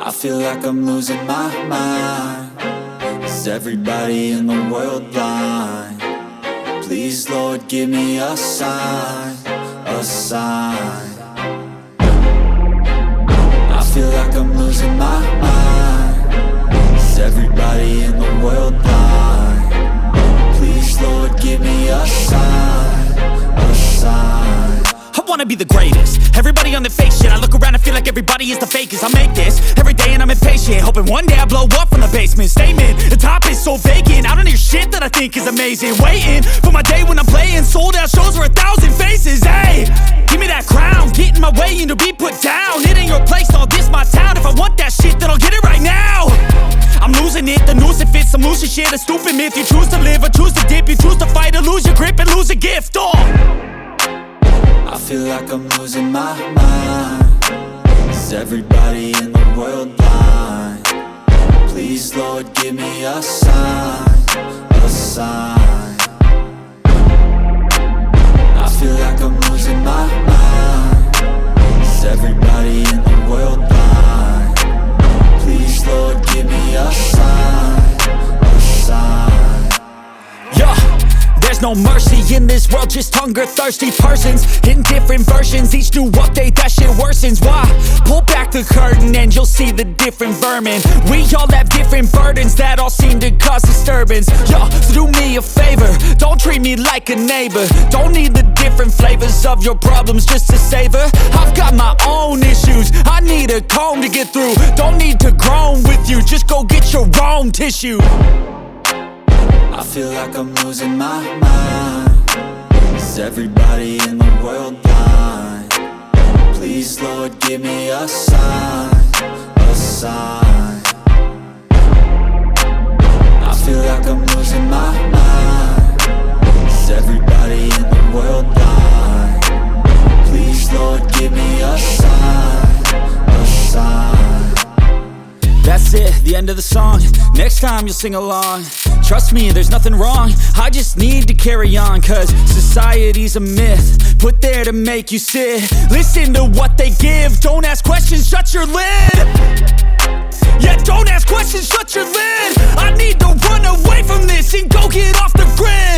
I feel like I'm losing my mind. Is everybody in the world blind? Please, Lord, give me a sign, a sign. I feel like I'm losing my mind. Is everybody in the world blind? Please, Lord, give me a sign, a sign. I wanna be the greatest. Everybody on the fake shit. I look around and feel like everybody is the fakest. I make this every day and I'm impatient, hoping one day I blow up from the basement. Statement, the top is so vacant. I don't hear shit that I think is amazing. Waiting for my day when I'm playing sold out shows for 1,000 faces. Hey, give me that crown, get in my way and to be put down. It ain't your place, all this my town. If I want that shit, then I'll get it right now. I'm losing it, the noose it fits. I'm losing shit, a stupid myth. You choose to live or choose to dip. You choose to fight or lose your grip and lose a gift. I feel like I'm losing my mind. Is everybody in the world blind? Please, Lord, give me a sign, a sign. I feel like I'm losing my mind. Is everybody in the world blind? Please, Lord, give me a sign, a sign. Yeah. There's no mercy in this world, just hunger-thirsty persons in different versions. Each new update, that shit worsens. Why? Pull back the curtain and you'll see the different vermin. We all have different burdens that all seem to cause disturbance. Yo, so do me a favor, don't treat me like a neighbor. Don't need the different flavors of your problems just to savor. I've got my own issues, I need a comb to get through. Don't need to groan with you, just go get your own tissue. I feel like I'm losing my mind. Is everybody in the world blind? Please, Lord, give me a sign, a sign. I feel like I'm losing my mind. Is everybody in the world blind? Please, Lord, give me a sign, a sign. That's it, the end of the song. Next time you'll sing along. Trust me, there's nothing wrong. I just need to carry on, cause society's a myth put there to make you sit. Listen to what they give. Don't ask questions, shut your lid. Yeah, don't ask questions, shut your lid. I need to run away from this and go get off the grid.